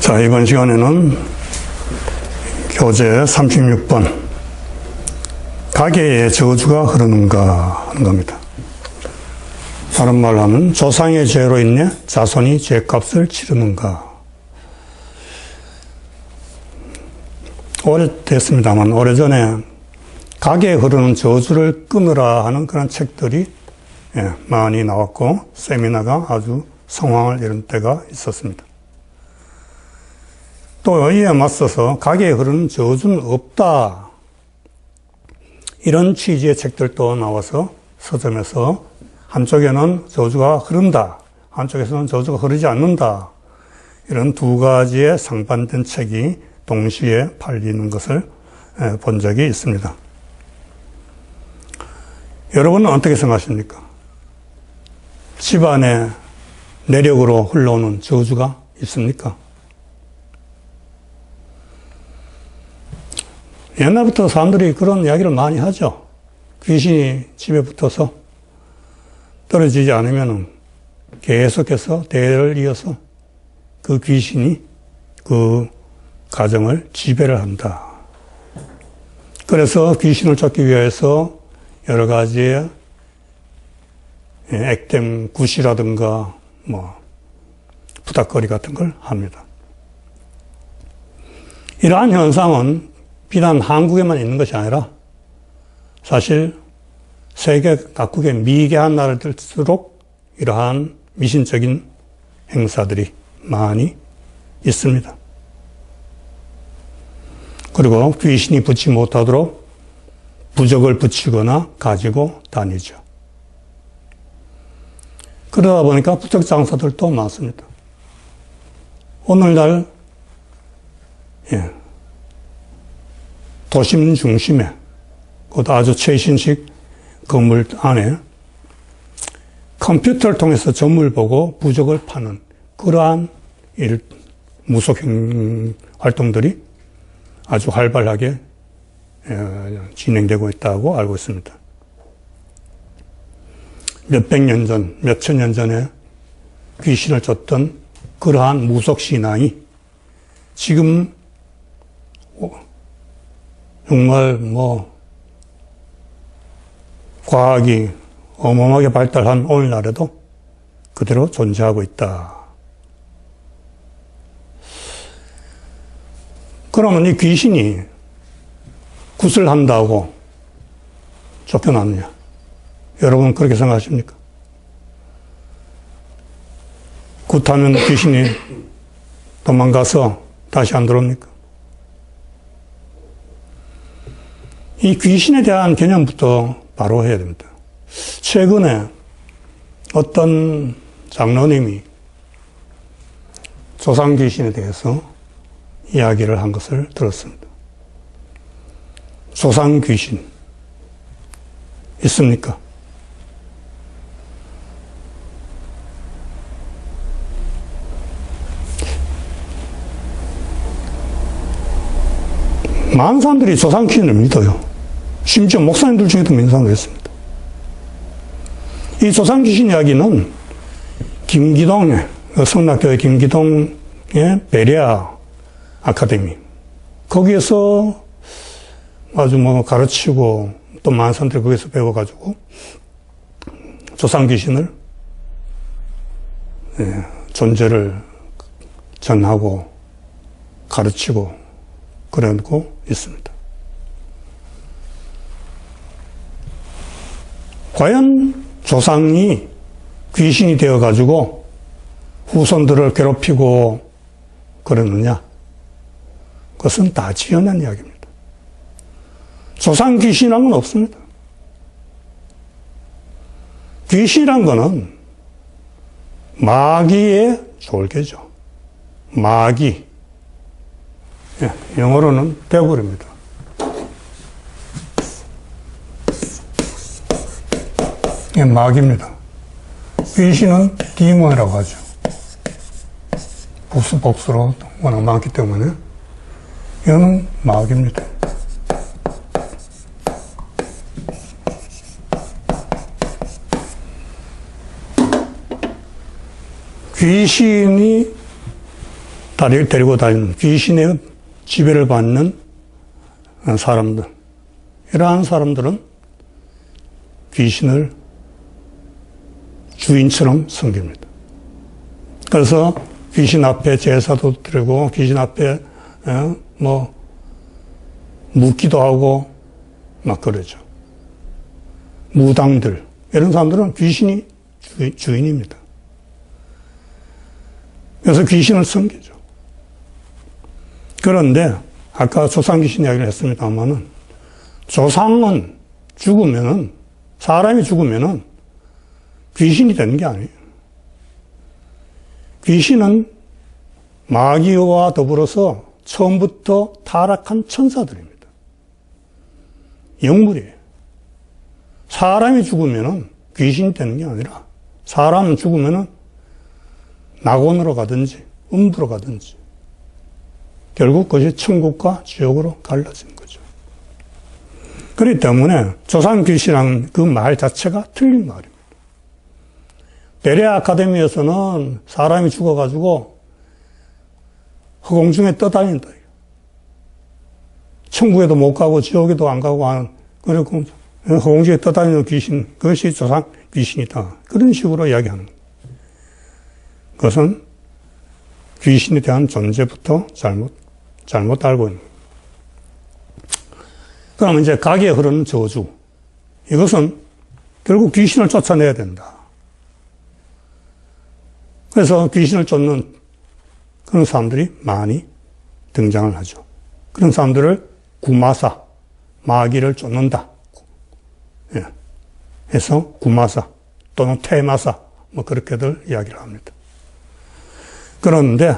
자, 이번 시간에는 교재 36번 가계에 저주가 흐르는가 하는 겁니다. 다른 말로 하면 조상의 죄로 인해 자손이 죄값을 치르는가. 오래됐습니다만 오래전에 가계에 흐르는 저주를 끊으라 하는 그런 책들이 많이 나왔고 세미나가 아주 성황을 이룬 때가 있었습니다. 또 이에 맞서서 가계에 흐르는 저주는 없다, 이런 취지의 책들도 나와서 서점에서 한쪽에는 저주가 흐른다, 한쪽에서는 저주가 흐르지 않는다, 이런 두 가지의 상반된 책이 동시에 팔리는 것을 본 적이 있습니다. 여러분은 어떻게 생각하십니까? 집안에 내력으로 흘러오는 저주가 있습니까? 옛날부터 사람들이 그런 이야기를 많이 하죠. 귀신이 집에 붙어서 떨어지지 않으면 계속해서 대를 이어서 그 귀신이 그 가정을 지배를 한다. 그래서 귀신을 쫓기 위해서 여러 가지의 액땜 굿이라든가 부닥거리 같은 걸 합니다. 이러한 현상은 비단 한국에만 있는 것이 아니라 사실 세계 각국의 미개한 나라들일수록 이러한 미신적인 행사들이 많이 있습니다. 그리고 귀신이 붙지 못하도록 부적을 붙이거나 가지고 다니죠. 그러다 보니까 부적 장사들도 많습니다. 오늘날 도심 중심에, 그것도 아주 최신식 건물 안에 컴퓨터를 통해서 점을 보고 부적을 파는 그러한 무속 활동들이 아주 활발하게 진행되고 있다고 알고 있습니다. 몇백 년 전, 몇천 년 전에 귀신을 쫓던 그러한 무속 신앙이 지금 정말 과학이 어마어마하게 발달한 오늘날에도 그대로 존재하고 있다. 그러면 이 귀신이 굿을 한다고 쫓겨났느냐? 여러분 그렇게 생각하십니까? 굿하면 귀신이 도망가서 다시 안 들어옵니까? 이 귀신에 대한 개념부터 바로 해야 됩니다. 최근에 어떤 장로님이 조상 귀신에 대해서 이야기를 한 것을 들었습니다. 조상 귀신 있습니까? 많은 사람들이 조상 귀신을 믿어요. 심지어 목사님들 중에도 믿는 사람도 있습니다. 이 조상 귀신 이야기는 김기동의, 성락교회 김기동의 베레아 아카데미, 거기에서 아주 가르치고 또 많은 사람들이 거기서 배워가지고 조상 귀신을 존재를 전하고 가르치고 그러고 있습니다. 과연 조상이 귀신이 되어가지고 후손들을 괴롭히고 그러느냐? 그것은 다 지어낸 이야기입니다. 조상 귀신이란 건 없습니다. 귀신이란 거는 마귀의 졸개죠. 마귀. 영어로는 데블입니다. 이게 마귀입니다. 귀신은 디몬이라고 하죠. 복수로 워낙 많기 때문에 이거는 마귀입니다. 귀신이 다리를 데리고 다니는 귀신의 지배를 받는 사람들. 이러한 사람들은 귀신을 주인처럼 섬깁니다. 그래서 귀신 앞에 제사도 드리고 귀신 앞에 묻기도 하고 막 그러죠. 무당들 이런 사람들은 귀신이 주인입니다. 그래서 귀신을 섬기죠. 그런데 아까 조상 귀신 이야기를 했습니다만은 조상은 죽으면은 사람이 죽으면은 귀신이 되는 게 아니에요. 귀신은 마귀와 더불어서 처음부터 타락한 천사들입니다. 영물이에요. 사람이 죽으면은 귀신이 되는 게 아니라 사람은 죽으면은 낙원으로 가든지 음부로 가든지 결국 그것이 천국과 지옥으로 갈라진 거죠. 그렇기 때문에 조상 귀신이라는 그 말 자체가 틀린 말입니다. 베레아 아카데미에서는 사람이 죽어가지고 허공중에 떠다닌다. 천국에도 못 가고 지옥에도 안 가고 하는, 그리고 허공중에 떠다니는 귀신, 그것이 조상 귀신이다. 그런 식으로 이야기하는 거예요. 그것은 귀신에 대한 존재부터 잘못 알고 있는 거예요. 그러면 이제 가게에 흐르는 저주. 이것은 결국 귀신을 쫓아내야 된다. 그래서 귀신을 쫓는 그런 사람들이 많이 등장을 하죠. 그런 사람들을 구마사, 마귀를 쫓는다. 예. 해서 구마사 또는 테마사, 그렇게들 이야기를 합니다. 그런데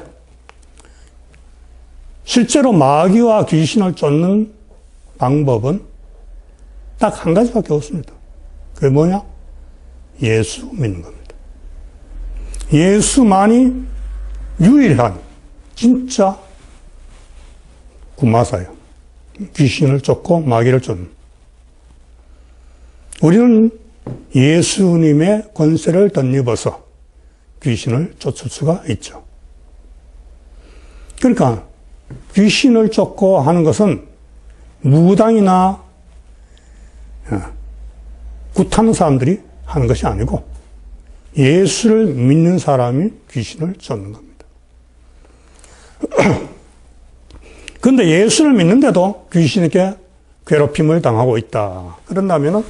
실제로 마귀와 귀신을 쫓는 방법은 딱 한 가지밖에 없습니다. 그게 뭐냐? 예수 믿는 겁니다. 예수만이 유일한 진짜 구마사예요. 귀신을 쫓고 마귀를 쫓는. 우리는 예수님의 권세를 덧입어서 귀신을 쫓을 수가 있죠. 그러니까 귀신을 쫓고 하는 것은 무당이나 굿하는 사람들이 하는 것이 아니고 예수를 믿는 사람이 귀신을 쫓는 겁니다. 그런데 예수를 믿는데도 귀신에게 괴롭힘을 당하고 있다. 그런다면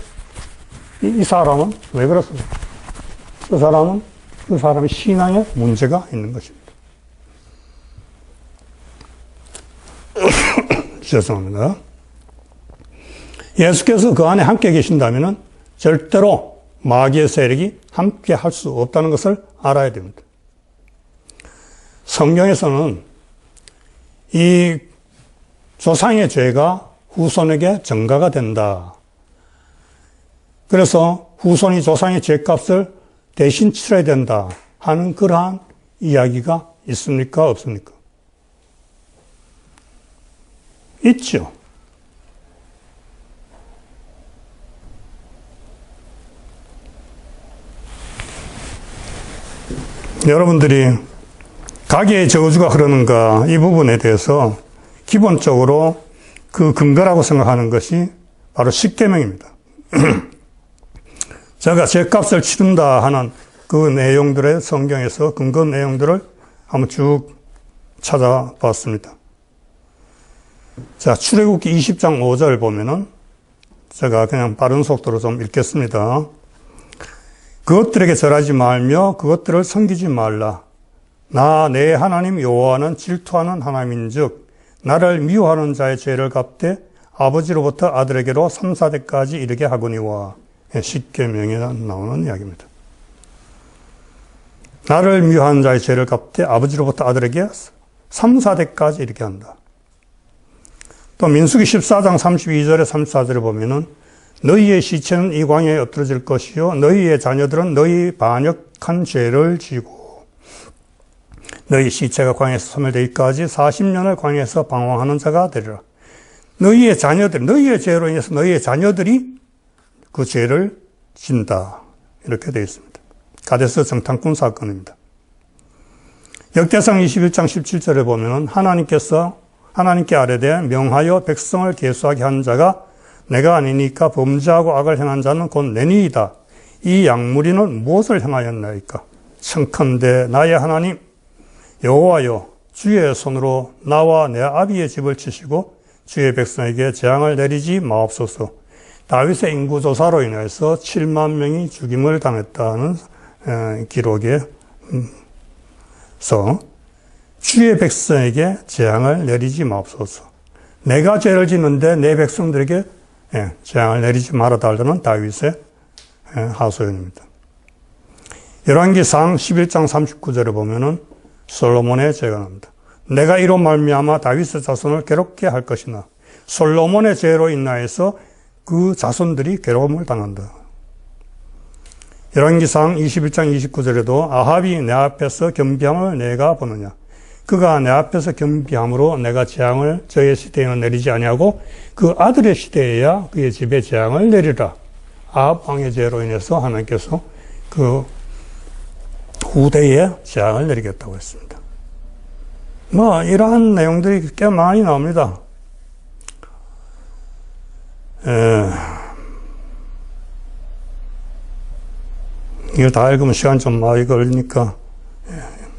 이 사람은 왜 그렇습니까? 그 사람의 신앙에 문제가 있는 것입니다. 죄송합니다. 예수께서 그 안에 함께 계신다면 절대로 마귀의 세력이 함께 할 수 없다는 것을 알아야 됩니다. 성경에서는 이 조상의 죄가 후손에게 전가가 된다. 그래서 후손이 조상의 죄값을 대신 치러야 된다 하는 그러한 이야기가 있습니까? 없습니까? 있죠. 여러분들이 가게의 저주가 흐르는가 이 부분에 대해서 기본적으로 그 근거라고 생각하는 것이 바로 십계명입니다. 제가 죄값을 치른다 하는 그 내용들의 성경에서 근거 내용들을 한번 쭉 찾아봤습니다. 자, 출애굽기 20장 5절 보면은 제가 그냥 빠른 속도로 좀 읽겠습니다. 그것들에게 절하지 말며 그것들을 섬기지 말라. 나 내 하나님 여호와는 질투하는 하나님인즉 나를 미워하는 자의 죄를 갚되 아버지로부터 아들에게로 3, 4대까지 이르게 하거니와. 십계명에 나오는 이야기입니다. 나를 미워하는 자의 죄를 갚되 아버지로부터 아들에게 3, 4대까지 이르게 한다. 또 민수기 14장 32절에 34절에 보면은 너희의 시체는 이 광야에 엎드러질 것이요 너희의 자녀들은 너희 반역한 죄를 지고 너희 시체가 광야에서 소멸되기까지 40년을 광야에서 방황하는 자가 되리라. 너희의 자녀들, 너희의 죄로 인해서 너희의 자녀들이 그 죄를 진다. 이렇게 되어 있습니다. 가데스 정탐꾼 사건입니다. 역대상 21장 17절에 보면은 하나님께 아뢰되 명하여 백성을 계수하게 한 자가 내가 아니니까 범죄하고 악을 행한 자는 곧 내니이다. 이 양무리는 무엇을 행하였나이까? 청컨대 나의 하나님 여호와여 주의 손으로 나와 내 아비의 집을 치시고 주의 백성에게 재앙을 내리지 마옵소서. 다윗의 인구조사로 인해서 7만 명이 죽임을 당했다는 기록에서 주의 백성에게 재앙을 내리지 마옵소서. 내가 죄를 짓는데 내 백성들에게 재앙을 내리지 말아달라는 다윗의 하소연입니다. 열왕기상 11장 39절에 보면은 솔로몬의 죄가 나옵니다. 내가 이로 말미암아 다윗의 자손을 괴롭게 할 것이나 솔로몬의 죄로 인하여서 그 자손들이 괴로움을 당한다. 열왕기상 21장 29절에도 아합이 내 앞에서 겸비함을 내가 보느냐. 그가 내 앞에서 겸비함으로 내가 재앙을 저의 시대에는 내리지 아니하고 그 아들의 시대에야 그의 집에 재앙을 내리라. 아합 왕의 죄로 인해서 하나님께서 그 후대에 재앙을 내리겠다고 했습니다. 이러한 내용들이 꽤 많이 나옵니다. 이걸 다 읽으면 시간 좀 많이 걸리니까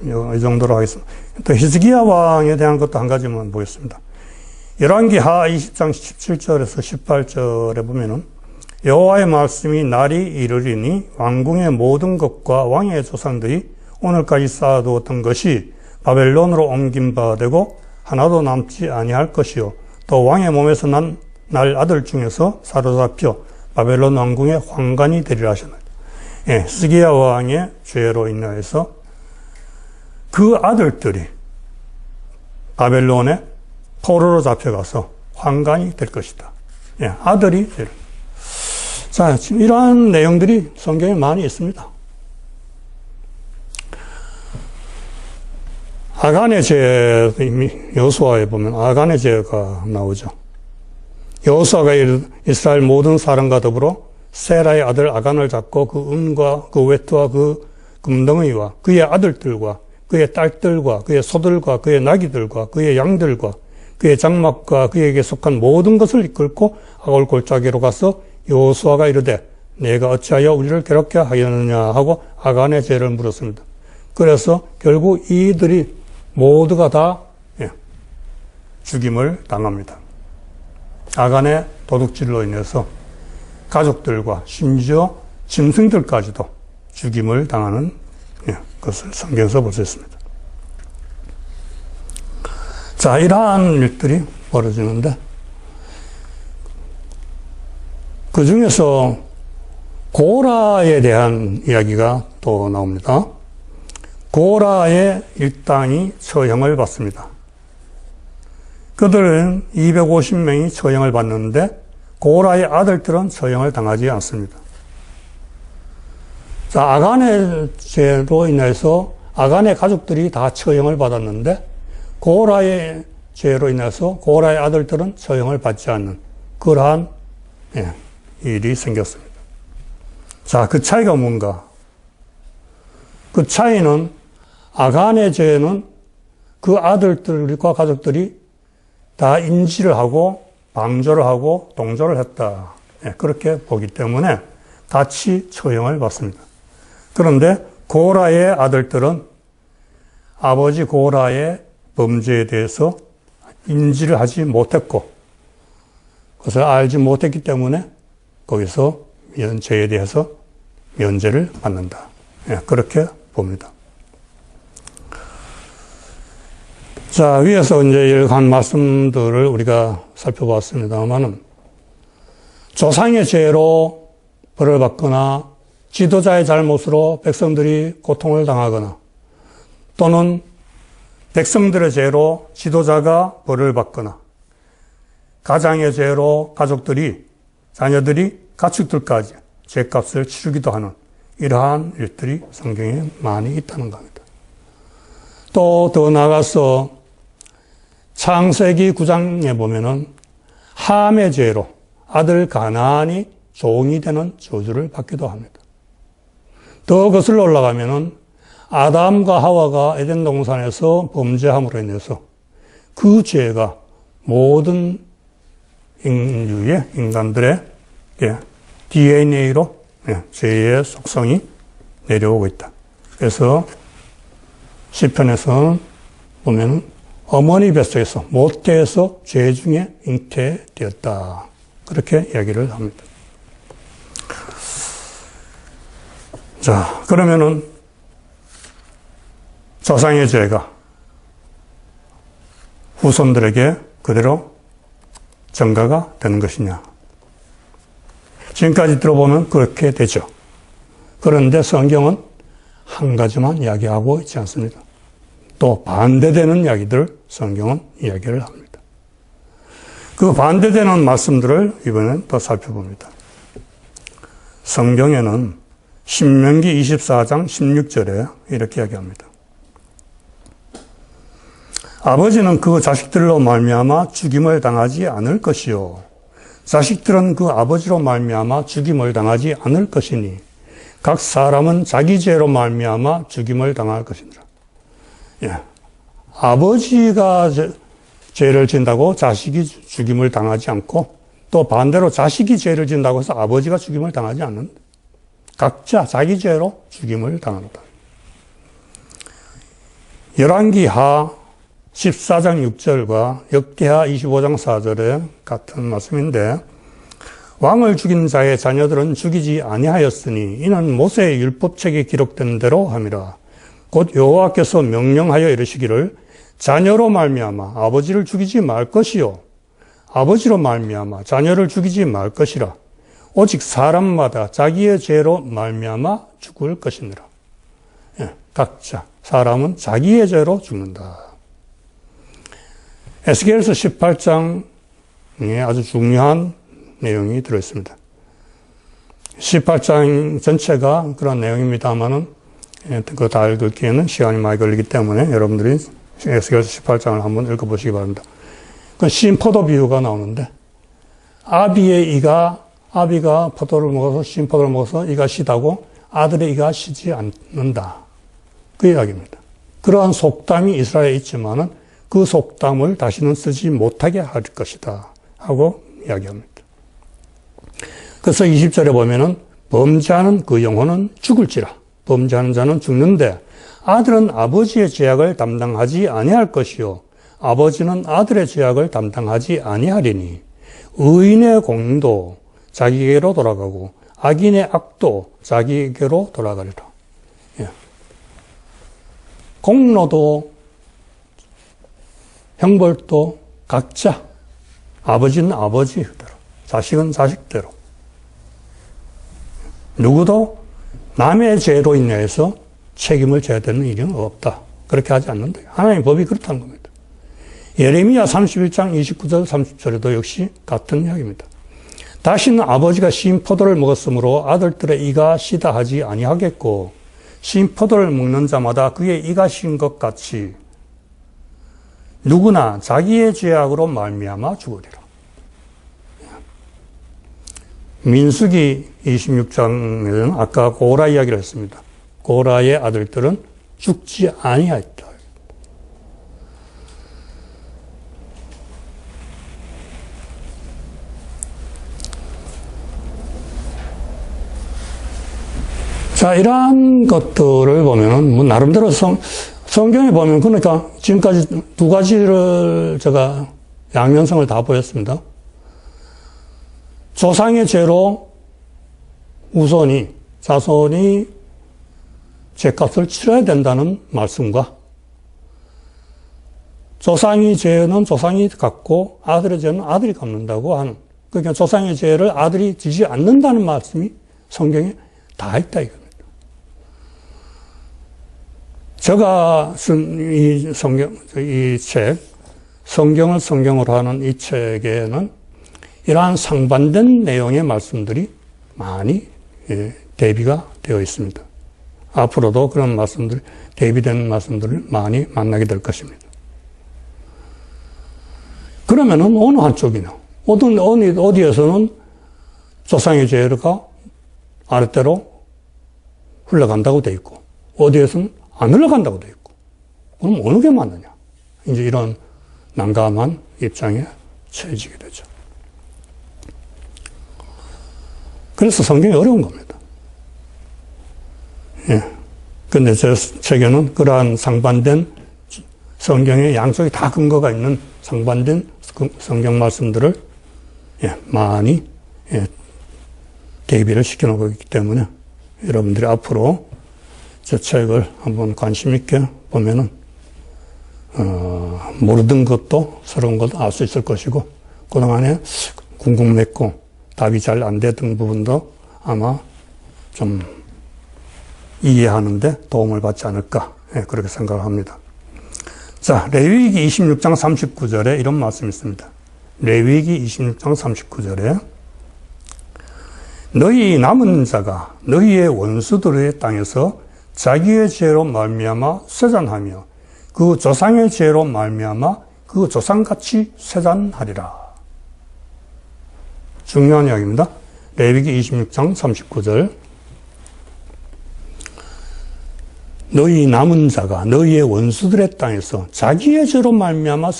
이 정도로 하겠습니다. 또 히스기야 왕에 대한 것도 한 가지만 보겠습니다. 열왕기하 20장 17절에서 18절에 보면은 여호와의 말씀이 날이 이르리니 왕궁의 모든 것과 왕의 조상들이 오늘까지 쌓아두었던 것이 바벨론으로 옮긴 바 되고 하나도 남지 아니할 것이요 또 왕의 몸에서 난 날 아들 중에서 사로잡혀 바벨론 왕궁의 환관이 되리라 하셨나이다. 히스기야 왕의 죄로 인하여서 그 아들들이 바벨론에 포로로 잡혀가서 환관이 될 것이다. 아들이 될. 자, 지금 이러한 내용들이 성경에 많이 있습니다. 아간의 죄, 여호수아에 보면 아간의 죄가 나오죠. 여호수아가 이스라엘 모든 사람과 더불어 세라의 아들 아간을 잡고 그 은과 그 외투와 그 금덩이와 그의 아들들과 그의 딸들과 그의 소들과 그의 나귀들과 그의 양들과 그의 장막과 그에게 속한 모든 것을 이끌고 아골 골짜기로 가서 여호수아가 이르되 내가 어찌하여 우리를 괴롭게 하였느냐 하고 아간의 죄를 물었습니다. 그래서 결국 이들이 모두가 다 죽임을 당합니다. 아간의 도둑질로 인해서 가족들과 심지어 짐승들까지도 죽임을 당하는 것을 성경에서 볼 수 있습니다. 자, 이러한 일들이 벌어지는데 그 중에서 고라에 대한 이야기가 또 나옵니다. 고라의 일당이 처형을 받습니다. 그들은 250명이 처형을 받는데 고라의 아들들은 처형을 당하지 않습니다. 자, 아간의 죄로 인해서 아간의 가족들이 다 처형을 받았는데 고라의 죄로 인해서 고라의 아들들은 처형을 받지 않는 그러한 일이 생겼습니다. 자, 그 차이가 뭔가? 그 차이는 아간의 죄는 그 아들들과 가족들이 다 인지를 하고 방조를 하고 동조를 했다. 그렇게 보기 때문에 같이 처형을 받습니다. 그런데 고라의 아들들은 아버지 고라의 범죄에 대해서 인지를 하지 못했고 그것을 알지 못했기 때문에 거기서 죄에 대해서 면죄를 받는다. 그렇게 봅니다. 자, 위에서 이제 이러한 말씀들을 우리가 살펴봤습니다만은 조상의 죄로 벌을 받거나 지도자의 잘못으로 백성들이 고통을 당하거나 또는 백성들의 죄로 지도자가 벌을 받거나 가장의 죄로 가족들이 자녀들이 가축들까지 죄값을 치르기도 하는 이러한 일들이 성경에 많이 있다는 겁니다. 또 더 나아가서 창세기 9장에 보면은 함의 죄로 아들 가나안이 종이 되는 저주를 받기도 합니다. 더 거슬러 올라가면은 아담과 하와가 에덴 동산에서 범죄함으로 인해서 그 죄가 모든 인간들의 DNA로 죄의 속성이 내려오고 있다. 그래서 시편에서는 보면 어머니 뱃속에서 모태에서 죄 중에 잉태되었다. 그렇게 이야기를 합니다. 자, 그러면은 조상의 죄가 후손들에게 그대로 전가가 되는 것이냐. 지금까지 들어보면 그렇게 되죠. 그런데 성경은 한 가지만 이야기하고 있지 않습니다. 또 반대되는 이야기들을 성경은 이야기를 합니다. 그 반대되는 말씀들을 이번엔 더 살펴봅니다. 성경에는 신명기 24장 16절에 이렇게 이야기합니다. 아버지는 그 자식들로 말미암아 죽임을 당하지 않을 것이요 자식들은 그 아버지로 말미암아 죽임을 당하지 않을 것이니 각 사람은 자기 죄로 말미암아 죽임을 당할 것이니라. 예. 아버지가 죄를 진다고 자식이 죽임을 당하지 않고 또 반대로 자식이 죄를 진다고 해서 아버지가 죽임을 당하지 않는다. 각자 자기 죄로 죽임을 당한다. 열왕기하 14장 6절과 역대하 25장 4절에 같은 말씀인데 왕을 죽인 자의 자녀들은 죽이지 아니하였으니 이는 모세의 율법책에 기록된 대로 함이라. 곧 여호와께서 명령하여 이르시기를 자녀로 말미암아 아버지를 죽이지 말 것이요 아버지로 말미암아 자녀를 죽이지 말 것이라. 오직 사람마다 자기의 죄로 말미암아 죽을 것이니라. 예, 각자 사람은 자기의 죄로 죽는다. 에스겔서 18장에 아주 중요한 내용이 들어있습니다. 18장 전체가 그런 내용입니다만은 그거 다 읽기에는 시간이 많이 걸리기 때문에 여러분들이 에스겔서 18장을 한번 읽어보시기 바랍니다. 그 신포도 비유가 나오는데 아비가 포도를 먹어서 신포도를 먹어서 이가 시다고 아들의 이가 시지 않는다. 그 이야기입니다. 그러한 속담이 이스라엘에 있지만은 그 속담을 다시는 쓰지 못하게 할 것이다 하고 이야기합니다. 그래서 20절에 보면은 범죄하는 그 영혼은 죽을지라. 범죄하는 자는 죽는데 아들은 아버지의 죄악을 담당하지 아니할 것이요 아버지는 아들의 죄악을 담당하지 아니하리니 의인의 공도 자기에게로 돌아가고 악인의 악도 자기에게로 돌아가리라. 예. 공로도 형벌도 각자 아버지는 아버지대로 자식은 자식대로 누구도 남의 죄로 인해서 책임을 져야 되는 일은 없다. 그렇게 하지 않는다. 하나님의 법이 그렇다는 겁니다. 예레미야 31장 29절 30절에도 역시 같은 이야기입니다. 다시는 아버지가 신포도를 먹었으므로 아들들의 이가 시다 하지 아니하겠고 신포도를 먹는 자마다 그의 이가 신 것 같이 누구나 자기의 죄악으로 말미암아 죽으리라. 민수기 26장에는 아까 고라 이야기를 했습니다. 고라의 아들들은 죽지 아니하였다. 자, 이러한 것들을 보면은, 뭐, 나름대로 성경에 보면, 그러니까, 지금까지 두 가지를 제가 양면성을 다 보였습니다. 조상의 죄로 자손이 죄값을 치러야 된다는 말씀과, 조상의 죄는 조상이 갚고, 아들의 죄는 아들이 갚는다고 하는, 그러니까 조상의 죄를 아들이 지지 않는다는 말씀이 성경에 다 있다, 이겁니다. 제가 쓴 이 성경을 성경으로 하는 이 책에는 이러한 상반된 내용의 말씀들이 많이 대비가 되어 있습니다. 앞으로도 그런 말씀들, 대비된 말씀들을 많이 만나게 될 것입니다. 그러면은 어느 한쪽이냐? 어디에서는 조상의 죄가 아랫대로 흘러간다고 되어 있고, 어디에서는 안 흘러간다고 돼 있고. 그럼 어느 게 맞느냐? 이제 이런 난감한 입장에 처해지게 되죠. 그래서 성경이 어려운 겁니다. 예. 근데 제 책에는 그러한 상반된 성경의 양쪽에 다 근거가 있는 상반된 성경 말씀들을 많이 대비를 시켜놓고 있기 때문에 여러분들이 앞으로 제 책을 한번 관심 있게 보면은 모르던 것도 새로운 것도 알 수 있을 것이고 그동안에 궁금했고 답이 잘 안 되던 부분도 아마 좀 이해하는데 도움을 받지 않을까 그렇게 생각을 합니다. 자, 레위기 26장 39절에 이런 말씀이 있습니다. 레위기 26장 39절에 너희 남은 자가 너희의 원수들의 땅에서 자기의 죄로 말미암아 쇠잔하며 그 조상의 죄로 말미암아 그 조상같이 쇠잔하리라. 중요한 이야기입니다. 레위기 26장 39절 너희 남은 자가 너희의 원수들의 땅에서 자기의 죄로 말미암아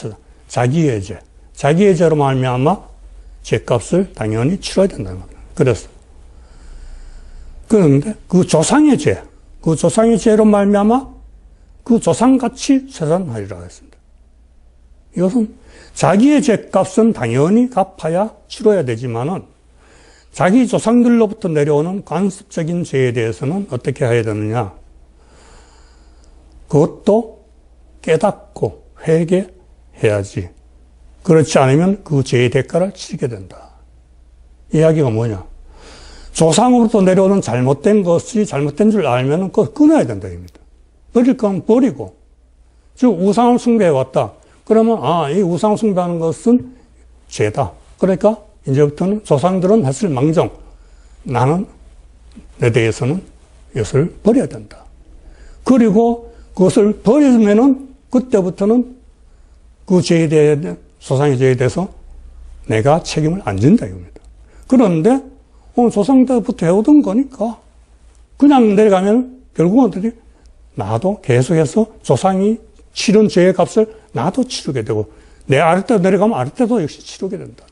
자기의 죄로 말미암아 죄값을 당연히 치러야 된다는 겁니다. 그런데 그 조상의 죄로 말미암아 그 조상같이 쇠잔하리라 했습니다. 이것은 자기의 죄값은 당연히 갚아야 치러야 되지만은 자기 조상들로부터 내려오는 관습적인 죄에 대해서는 어떻게 해야 되느냐? 그것도 깨닫고 회개해야지. 그렇지 않으면 그 죄의 대가를 치르게 된다. 이야기가 뭐냐? 조상으로부터 내려오는 잘못된 것이 잘못된 줄 알면 그걸 끊어야 된다. 입니다. 버릴 건 버리고. 즉, 우상을 숭배해왔다. 그러면, 이 우상을 숭배하는 것은 죄다. 그러니까, 이제부터는 조상들은 했을 망정. 나는, 내 대해서는 이것을 버려야 된다. 그리고 그것을 버리면은, 그때부터는 그 죄에 대해, 조상의 죄에 대해서 내가 책임을 안 진다. 이겁니다. 그런데, 조상 때부터 해오던 거니까, 그냥 내려가면, 결국은 어떻게, 나도 계속해서 조상이 치른 죄의 값을 나도 치르게 되고 내 아랫대로 내려가면 아랫대도 역시 치르게 된다.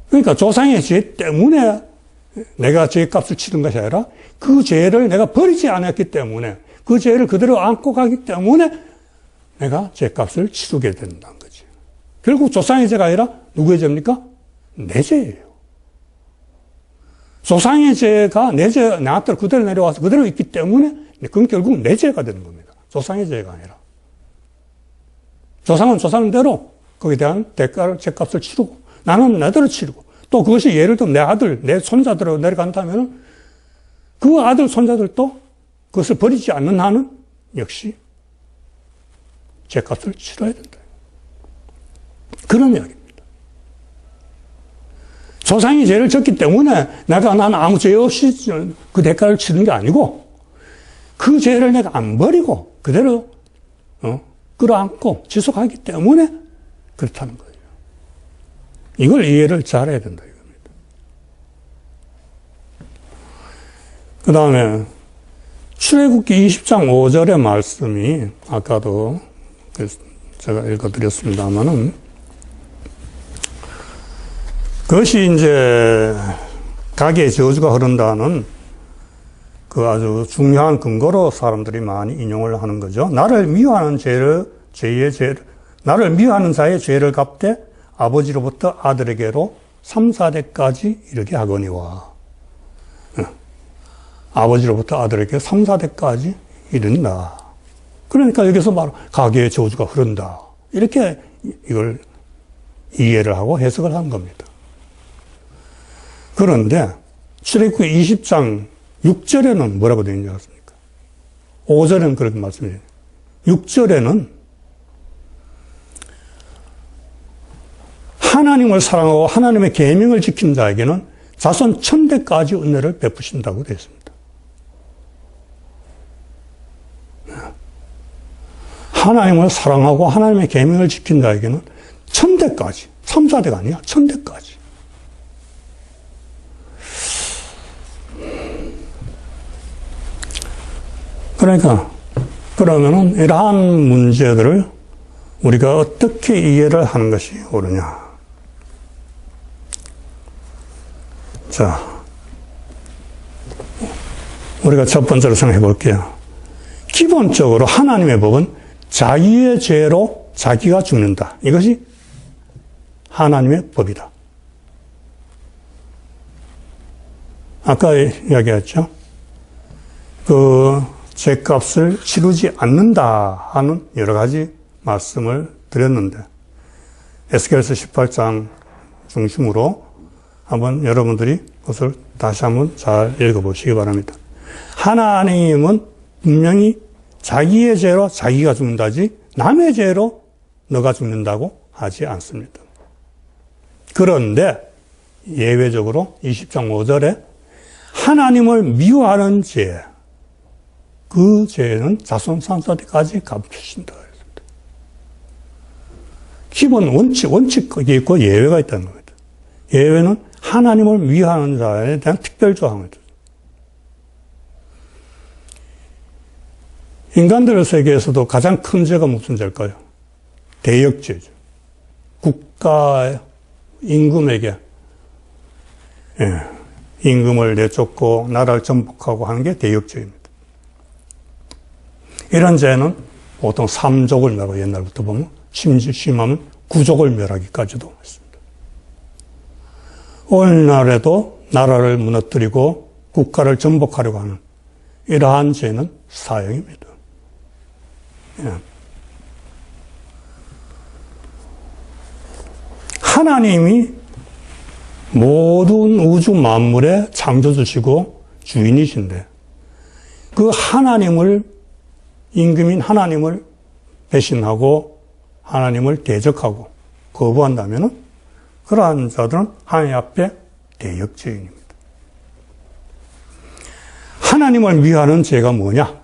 그러니까 조상의 죄 때문에 내가 죄의 값을 치른 것이 아니라 그 죄를 내가 버리지 않았기 때문에 그 죄를 그대로 안고 가기 때문에 내가 죄 값을 치르게 된다는 거지. 결국 조상의 죄가 아니라 누구의 죄입니까? 내 죄예요. 조상의 죄가 나한테 그대로 내려와서 그대로 있기 때문에 그건 결국 내 죄가 되는 겁니다. 조상의 죄가 아니라. 조상은 조상대로 거기에 대한 대가를, 죄값을 치르고 나는 나대로 치르고 또 그것이 예를 들면 내 아들, 내 손자들로 내려간다면 그 아들, 손자들도 그것을 버리지 않는 한은 역시 죄값을 치러야 된다. 그런 이야기입니다. 조상이 죄를 졌기 때문에 나는 아무 죄 없이 그 대가를 치르는 게 아니고 그 죄를 내가 안 버리고 그대로 끌어안고 지속하기 때문에 그렇다는 거예요. 이걸 이해를 잘해야 된다 이겁니다. 그 다음에 출애굽기 20장 5절의 말씀이 아까도 제가 읽어드렸습니다만은 그것이 이제 가계의 저주가 흐른다는 그 아주 중요한 근거로 사람들이 많이 인용을 하는 거죠. 나를 미워하는 나를 미워하는 자의 죄를 갚되 아버지로부터 아들에게로 3, 4대까지 이르게 하거니와. 아버지로부터 아들에게 3, 4대까지 이른다. 그러니까 여기서 바로 가계의 저주가 흐른다. 이렇게 이걸 이해를 하고 해석을 한 겁니다. 그런데 출애굽기 20장 6절에는 뭐라고 되어 있는지 아십니까? 5절에는 그렇게 말씀해요. 6절에는 하나님을 사랑하고 하나님의 계명을 지킨 자에게는 자손 1000대까지 은혜를 베푸신다고 되어 있습니다. 하나님을 사랑하고 하나님의 계명을 지킨 자에게는 1000대까지, 3, 4대가 아니야, 1000대까지. 그러니까, 그러면은 이러한 문제들을 우리가 어떻게 이해를 하는 것이 옳으냐. 자, 우리가 첫 번째로 생각해 볼게요. 기본적으로 하나님의 법은 자기의 죄로 자기가 죽는다. 이것이 하나님의 법이다. 아까 이야기했죠. 그 죄값을 치르지 않는다 하는 여러 가지 말씀을 드렸는데 에스겔서 18장 중심으로 한번 여러분들이 그것을 다시 한번 잘 읽어보시기 바랍니다. 하나님은 분명히 자기의 죄로 자기가 죽는다지 남의 죄로 너가 죽는다고 하지 않습니다. 그런데 예외적으로 20장 5절에 하나님을 미워하는 죄, 그 죄는 자손 3세대까지 갚으신다. 기본 원칙이 있고 예외가 있다는 겁니다. 예외는 하나님을 미워하는 자에 대한 특별 조항입니다. 인간들 세계에서도 가장 큰 죄가 무슨 죄일까요? 대역죄죠. 국가 임금에게 임금을 내쫓고 나라를 전복하고 하는 게 대역죄입니다. 이런 죄는 보통 3족을 멸하고 옛날부터 보면 심하면 9족을 멸하기까지도 했습니다. 오늘날에도 나라를 무너뜨리고 국가를 전복하려고 하는 이러한 죄는 사형입니다. 하나님이 모든 우주 만물의 창조주시고 주인이신데 그 하나님을 임금인 하나님을 배신하고 하나님을 대적하고 거부한다면 그러한 자들은 하나님 앞에 대역죄인입니다. 하나님을 미워하는 죄가 뭐냐?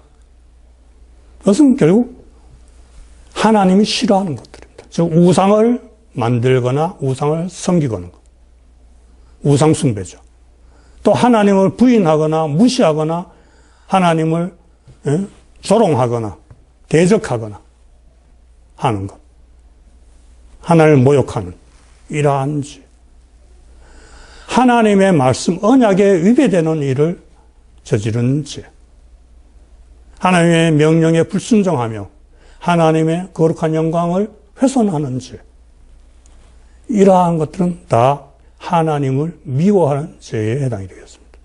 그것은 결국 하나님이 싫어하는 것들입니다. 즉 우상을 만들거나 우상을 섬기거나 우상 숭배죠. 또 하나님을 부인하거나 무시하거나 하나님을 조롱하거나 대적하거나 하는 것. 하나님을 모욕하는 이러한 죄. 하나님의 말씀 언약에 위배되는 일을 저지른 죄. 하나님의 명령에 불순종하며 하나님의 거룩한 영광을 훼손하는 죄. 이러한 것들은 다 하나님을 미워하는 죄에 해당이 되겠습니다.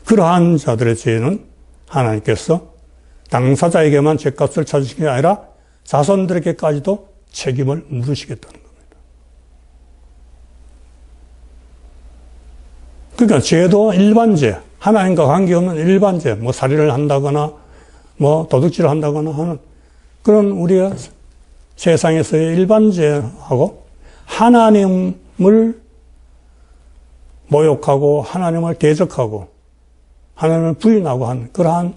그러한 자들의 죄는 하나님께서 당사자에게만 죄값을 찾으시는 게 아니라 자손들에게까지도 책임을 물으시겠다는 겁니다. 그러니까 죄도 일반죄, 하나님과 관계없는 일반죄, 뭐 살인을 한다거나 뭐 도둑질을 한다거나 하는 그런 우리가 세상에서의 일반죄하고 하나님을 모욕하고 하나님을 대적하고 하나님을 부인하고 한 그러한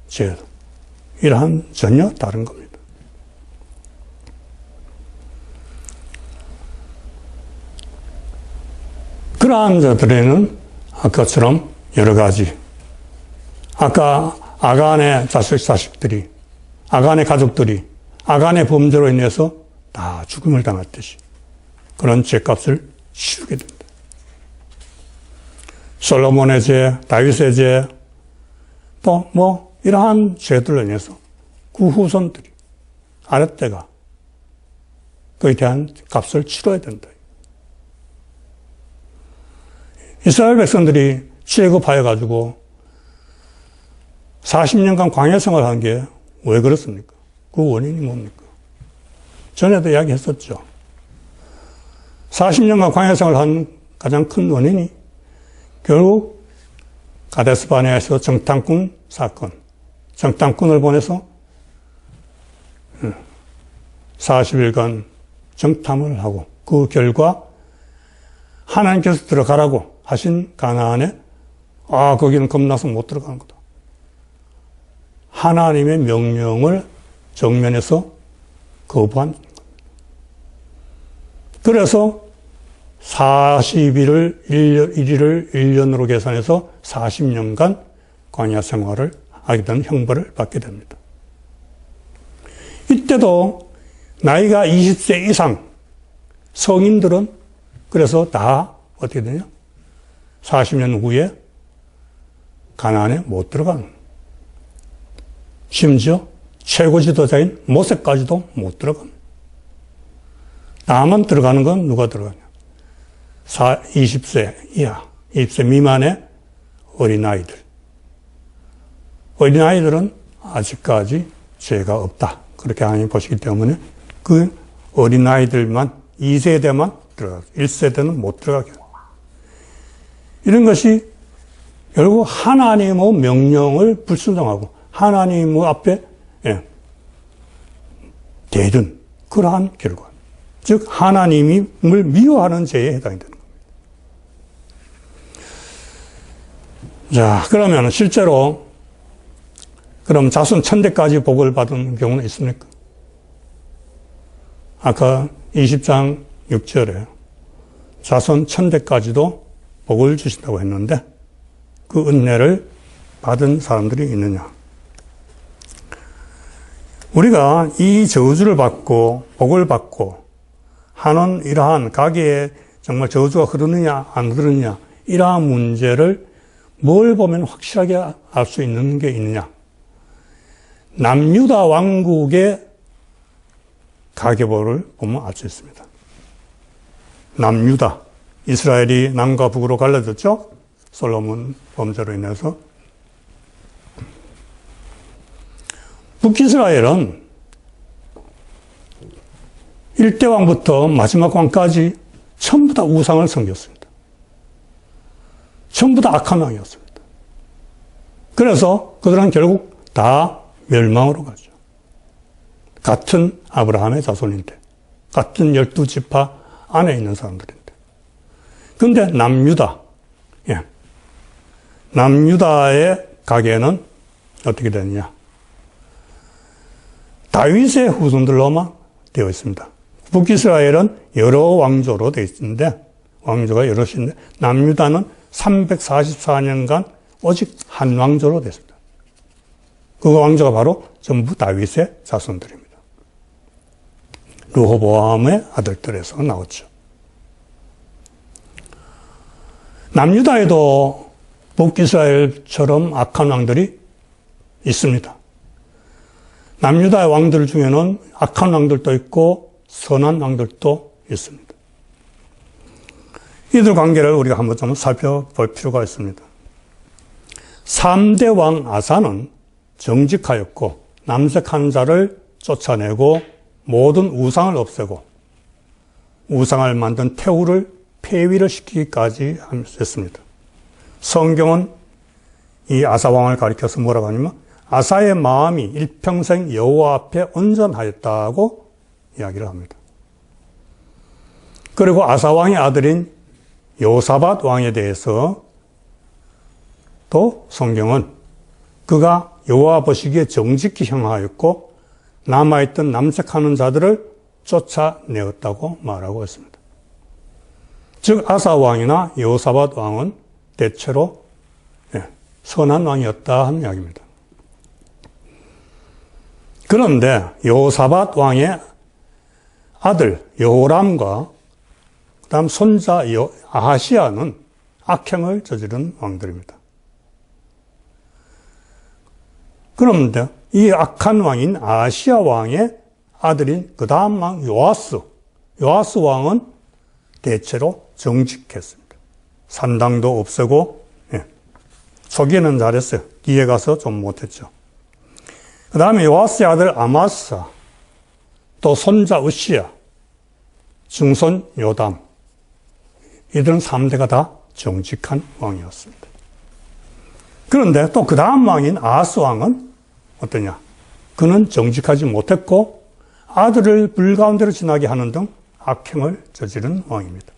죄, 이러한 전혀 다른 겁니다. 그러한 자들에는 아까처럼 여러 가지, 아까 아간의 자식들이, 아간의 가족들이 아간의 범죄로 인해서 다 죽음을 당했듯이 그런 죄값을 치르게 된다. 솔로몬의 죄, 다윗의 죄, 또 뭐 이러한 죄들로 인해서 그 후손들이 아랫대가 그에 대한 값을 치러야 된다. 이스라엘 백성들이 취해급하여가지고 40년간 광야 생활한 게 왜 그렇습니까? 그 원인이 뭡니까? 전에도 이야기했었죠. 40년간 광야 생활한 가장 큰 원인이 결국 가데스 바네아에서 정탐꾼 사건, 정탐꾼을 보내서 40일간 정탐을 하고 그 결과 하나님께서 들어가라고 하신 가나안에 거기는 겁나서 못 들어가는 거다. 하나님의 명령을 정면에서 거부한 겁니다. 그래서 40일을 1일을 1년으로 계산해서 40년간 광야 생활을 하게 되는 형벌을 받게 됩니다. 이때도 나이가 20세 이상 성인들은 그래서 다 어떻게 되냐? 40년 후에 가나안에 못 들어가는, 심지어 최고 지도자인 모세까지도 못 들어가는. 다만 들어가는 건 누가 들어가냐? 20세 이하, 20세 미만의 어린아이들. 어린아이들은 아직까지 죄가 없다. 그렇게 하나님 보시기 때문에 그 어린아이들만 2세대만 들어가고 1세대는 못 들어가게 합니다. 이런 것이 결국 하나님의 명령을 불순종하고 하나님 앞에 대든 그러한 결과. 즉 하나님을 미워하는 죄에 해당이 되는 겁니다. 자, 그러면 실제로 그럼 자손 천대까지 복을 받은 경우는 있습니까? 아까 20장 6절에 자손 천대까지도 복을 주신다고 했는데 그 은혜를 받은 사람들이 있느냐? 우리가 이 저주를 받고 복을 받고 하는 이러한 가계에 정말 저주가 흐르느냐 안 흐르느냐 이러한 문제를 뭘 보면 확실하게 알 수 있는 게 있느냐? 남유다 왕국의 가계보를 보면 알 수 있습니다. 남유다, 이스라엘이 남과 북으로 갈라졌죠? 솔로몬 범죄로 인해서. 북이스라엘은 1대 왕부터 마지막 왕까지 전부 다 우상을 섬겼습니다. 전부 다 악한 왕이었습니다. 그래서 그들은 결국 다 멸망으로 가죠. 같은 아브라함의 자손인데, 같은 12지파 안에 있는 사람들인데. 그런데 남유다, 남유다의 가계는 어떻게 되느냐? 다윗의 후손들로만 되어 있습니다. 북이스라엘은 여러 왕조로 되어 있는데, 왕조가 여럿인데, 남유다는 344년간 오직 한 왕조로 됐습니다. 그 왕조가 바로 전부 다윗의 자손들입니다. 르호보암의 아들들에서 나왔죠. 남유다에도 북이스라엘처럼 악한 왕들이 있습니다. 남유다의 왕들 중에는 악한 왕들도 있고 선한 왕들도 있습니다. 이들 관계를 우리가 한번 좀 살펴볼 필요가 있습니다. 3대 왕 아사는 정직하였고 남색한 자를 쫓아내고 모든 우상을 없애고 우상을 만든 태우를 폐위를 시키기까지 했습니다. 성경은 이 아사 왕을 가리켜서 뭐라고 하냐면 아사의 마음이 일평생 여호와 앞에 온전하였다고 이야기를 합니다. 그리고 아사 왕의 아들인 여호사밧 왕에 대해서 또 성경은 그가 여호와 보시기에 정직히 행하였고 남아있던 남색하는 자들을 쫓아내었다고 말하고 있습니다. 즉 아사 왕이나 여호사밧 왕은 대체로 선한 왕이었다 하는 이야기입니다. 그런데 여호사밧 왕의 아들 여호람과 그다음 손자 아하시아는 악행을 저지른 왕들입니다. 그런데 이 악한 왕인 아하시아 왕의 아들인 그 다음 왕 요아스 왕은 대체로 정직했습니다. 산당도 없애고 초기에는 잘했어요. 뒤에 가서 좀 못했죠. 그 다음에 요아스의 아들 아마사, 또 손자 우시야, 증손 요담, 이들은 3대가 다 정직한 왕이었습니다. 그런데 또 그 다음 왕인 아하스 왕은 어떠냐? 그는 정직하지 못했고 아들을 불가운데로 지나게 하는 등 악행을 저지른 왕입니다.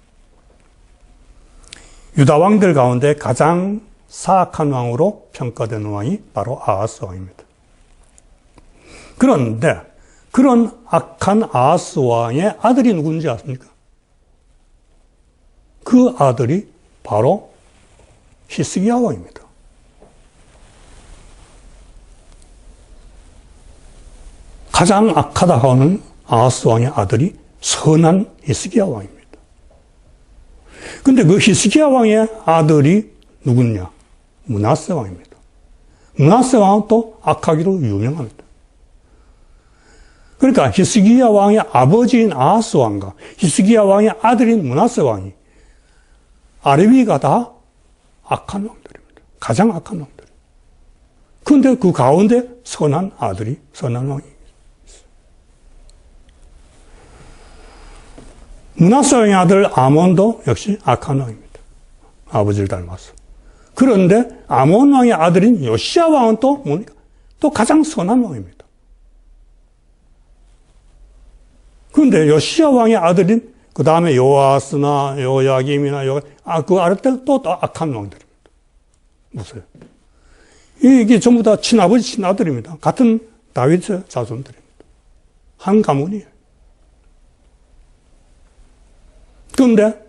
유다 왕들 가운데 가장 사악한 왕으로 평가되는 왕이 바로 아하스 왕입니다. 그런데 그런 악한 아하스 왕의 아들이 누군지 아십니까? 그 아들이 바로 히스기야 왕입니다. 가장 악하다 하는 아하스 왕의 아들이 선한 히스기야 왕입니다. 근데 그 히스기야 왕의 아들이 누구냐? 므낫세 왕입니다. 므낫세 왕은 또 악하기로 유명합니다. 그러니까 히스기야 왕의 아버지인 아하스 왕과 히스기야 왕의 아들인 므낫세 왕이 아래 위가 다 악한 왕들입니다. 가장 악한 왕들. 그런데 그 가운데 선한 아들이 선한 왕이 있어요. 므낫세 왕의 아들 아몬도 역시 악한 왕입니다. 아버지를 닮아서. 그런데 아몬 왕의 아들인 요시야 왕은 또 뭡니까? 또 가장 선한 왕입니다. 그런데 요시야 왕의 아들인 그 다음에 요아스나 요야김이나 그 아래 때는 또 악한 왕들입니다. 보세요. 이게 전부 다 친아버지, 친아들입니다. 같은 다윗의 자손들입니다. 한 가문이에요. 그런데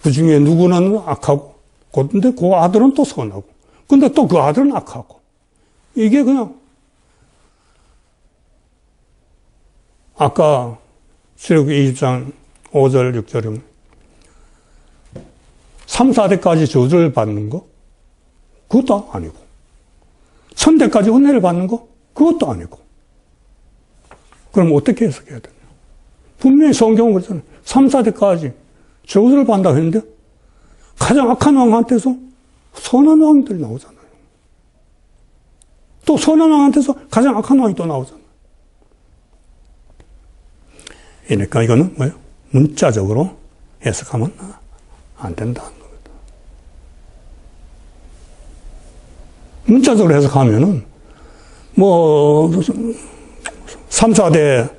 그 중에 누구는 악하고, 근데 그 아들은 또 선하고, 근데 또 그 아들은 악하고. 이게 그냥, 아까 출애굽기 20장 5절, 6절이면 3, 4대까지 저주를 받는 거? 그것도 아니고. 1000대까지 은혜를 받는 거? 그것도 아니고. 그럼 어떻게 해석해야 되냐? 분명히 성경은 그렇잖아요. 3, 4대까지 저주를 받는다고 했는데 가장 악한 왕한테서 선한 왕들이 나오잖아요. 또 선한 왕한테서 가장 악한 왕이 또 나오잖아요. 그러니까 이거는 뭐예요? 문자적으로 해석하면 안 된다는 겁니다. 문자적으로 해석하면은, 3, 4대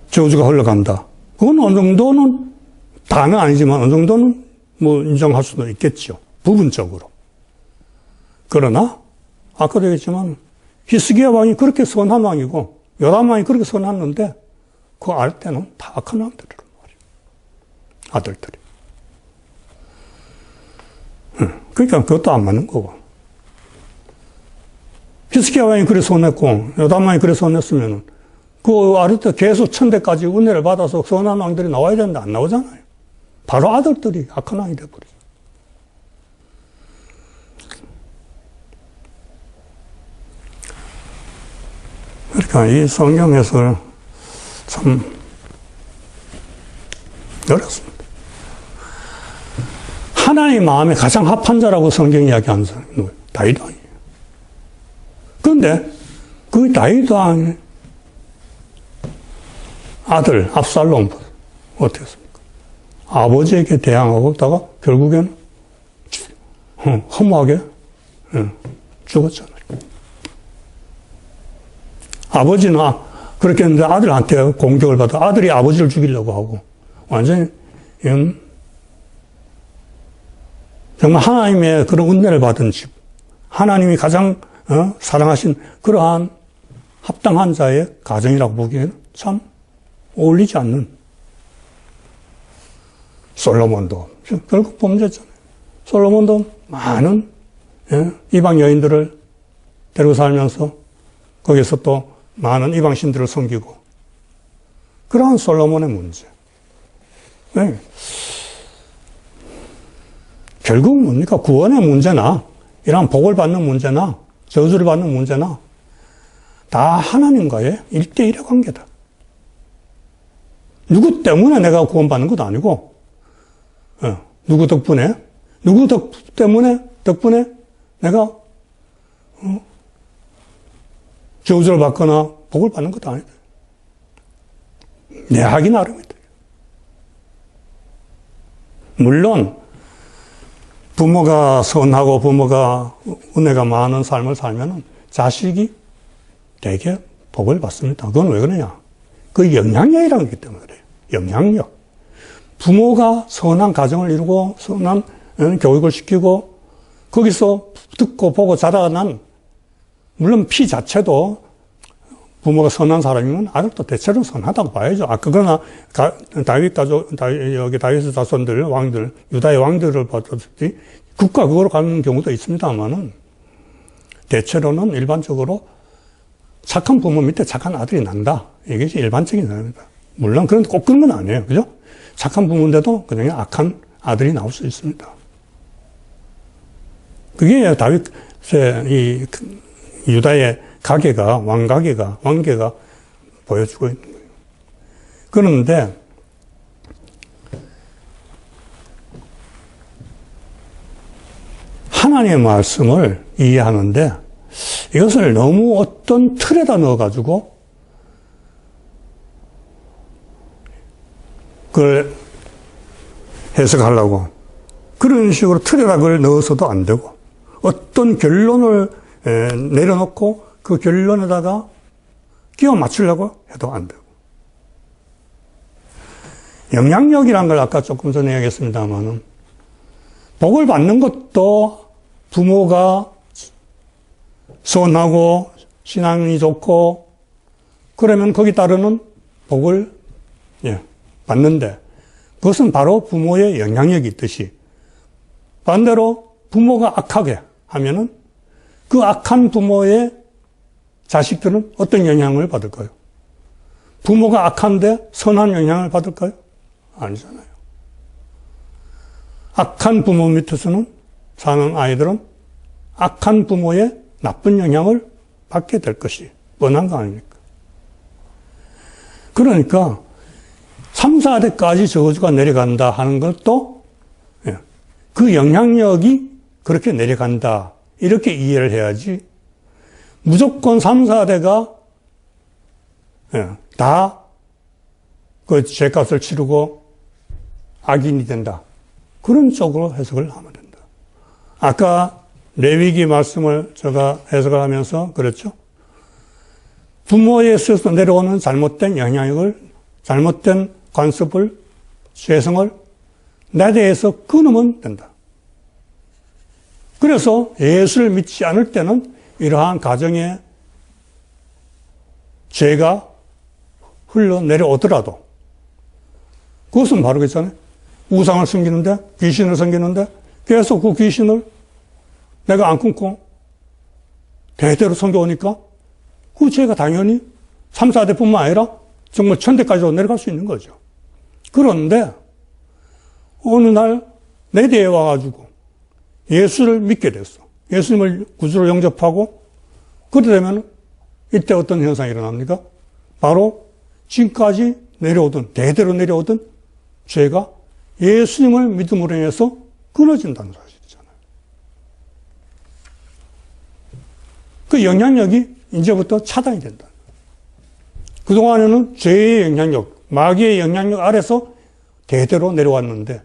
저주가 흘러간다. 그건 어느 정도는, 다는 아니지만 어느 정도는 인정할 수도 있겠죠. 부분적으로. 그러나, 아까도 얘기했지만, 히스기야 왕이 그렇게 선한 왕이고, 요람 왕이 그렇게 선했는데, 그 알 때는 다 악한 왕들이란 말이에요. 아들들이. 그러니까 그것도 안 맞는 거고. 히스기야 왕이 그래 선했고, 요담 왕이 그래 선했으면, 그 아래 때 계속 1000대까지 은혜를 받아서 선한 왕들이 나와야 되는데 안 나오잖아요. 바로 아들들이 악한 왕이 돼버리죠. 그러니까 이 성경 해석을 참 어렵습니다. 하나님 마음에 가장 합한 자라고 성경이 이야기하는 사람이 누구예요? 다윗 왕이에요. 그런데 그 다윗 왕의 아들 압살롬 어떻게 했습니까? 아버지에게 대항하고다가 결국에는 허무하게 죽었잖아요. 아버지는 그렇게 했는데 아들한테 공격을 받아 아들이 아버지를 죽이려고 하고 완전히 정말 하나님의 그런 은혜를 받은 집, 하나님이 가장 사랑하신 그러한 합당한 자의 가정이라고 보기에는 참 어울리지 않는. 솔로몬도 결국 범죄잖아요. 솔로몬도 많은 이방 여인들을 데리고 살면서 거기서 또 많은 이방 신들을 섬기고 그러한 솔로몬의 문제. 네. 결국 뭡니까? 구원의 문제나 이러한 복을 받는 문제나 저주를 받는 문제나 다 하나님과의 1대1의 관계다. 누구 때문에 내가 구원받는 것도 아니고 누구 덕분에 내가 저주를 받거나 복을 받는 것도 아니다. 내 하기 나름이다. 물론 부모가 선하고 부모가 은혜가 많은 삶을 살면 자식이 되게 복을 받습니다. 그건 왜 그러냐? 그 영향력이라는 게 때문에 그래요. 영향력. 부모가 선한 가정을 이루고 선한 교육을 시키고 거기서 듣고 보고 자라난 물론 피 자체도 부모가 선한 사람이면 아들도 대체로 선하다고 봐야죠. 그러나 여기 다윗의 자손들, 왕들, 유다의 왕들을 봤듯이 국가 그거로 가는 경우도 있습니다만은 대체로는 일반적으로 착한 부모 밑에 착한 아들이 난다. 이것이 일반적인 사람입니다. 물론 그런 꼭 그런 건 아니에요. 그죠? 착한 부모인데도 그냥 악한 아들이 나올 수 있습니다. 그게 다윗의 이 유다의 왕계가 보여주고 있는 거예요. 그런데 하나님의 말씀을 이해하는데 이것을 너무 어떤 틀에다 넣어가지고 그걸 해석하려고 그런 식으로 틀에다 그걸 넣어서도 안 되고 어떤 결론을 내려놓고 그 결론에다가 끼워 맞추려고 해도 안 되고 영향력이란 걸 아까 조금 전에 얘기했습니다만은 복을 받는 것도 부모가 선하고 신앙이 좋고 그러면 거기 따르는 복을 받는데 그것은 바로 부모의 영향력이 있듯이 반대로 부모가 악하게 하면은 그 악한 부모의 자식들은 어떤 영향을 받을까요? 부모가 악한데 선한 영향을 받을까요? 아니잖아요. 악한 부모 밑에서는 사는 아이들은 악한 부모의 나쁜 영향을 받게 될 것이 뻔한 거 아닙니까? 그러니까 3, 4대까지 저주가 내려간다 하는 것도 그 영향력이 그렇게 내려간다 이렇게 이해를 해야지 무조건 3, 4대가 다 그 죄값을 치르고 악인이 된다. 그런 쪽으로 해석을 하면 된다. 아까 레위기 말씀을 제가 해석을 하면서 그랬죠. 부모에서 내려오는 잘못된 영향력을, 잘못된 관습을, 죄성을 내 대해서 끊으면 된다. 그래서 예수를 믿지 않을 때는 이러한 가정의 죄가 흘러내려오더라도 그것은 바로 그렇잖아요. 우상을 섬기는데, 귀신을 섬기는데 계속 그 귀신을 내가 안 끊고 대대로 섬겨오니까 그 죄가 당연히 3, 4대뿐만 아니라 정말 천대까지도 내려갈 수 있는 거죠. 그런데 어느 날 내 뒤에 와가지고 예수를 믿게 됐어. 예수님을 구주로 영접하고 그렇게 되면 이때 어떤 현상이 일어납니까? 바로 지금까지 내려오던 대대로 내려오던 죄가 예수님을 믿음으로 인해서 끊어진다는 사실이잖아요. 그 영향력이 이제부터 차단이 된다. 그동안에는 죄의 영향력, 마귀의 영향력 아래서 대대로 내려왔는데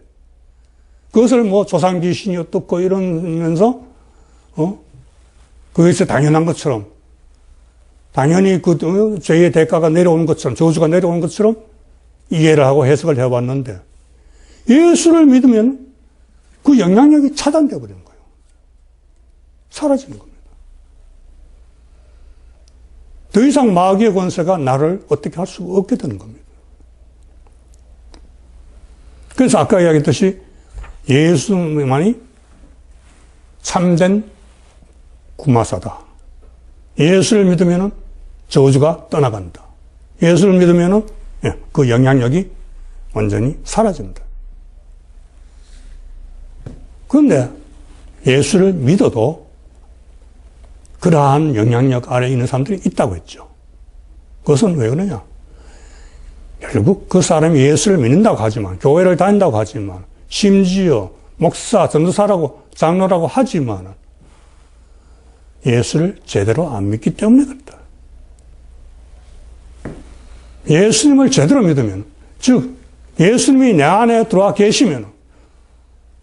그것을 뭐 조상 귀신이 어떻고 이러면서 그것이 당연한 것처럼 당연히 그 죄의 대가가 내려오는 것처럼 저주가 내려오는 것처럼 이해를 하고 해석을 해왔는데 예수를 믿으면 그 영향력이 차단되어 버리는 거예요. 사라지는 겁니다. 더 이상 마귀의 권세가 나를 어떻게 할 수가 없게 되는 겁니다. 그래서 아까 이야기했듯이 예수만이 참된 구마사다. 예수를 믿으면 저주가 떠나간다. 예수를 믿으면 그 영향력이 완전히 사라집니다. 그런데 예수를 믿어도 그러한 영향력 아래에 있는 사람들이 있다고 했죠. 그것은 왜 그러냐? 결국 그 사람이 예수를 믿는다고 하지만, 교회를 다닌다고 하지만, 심지어 목사, 전도사라고, 장로라고 하지만 예수를 제대로 안 믿기 때문에 그렇다. 예수님을 제대로 믿으면, 즉 예수님이 내 안에 들어와 계시면,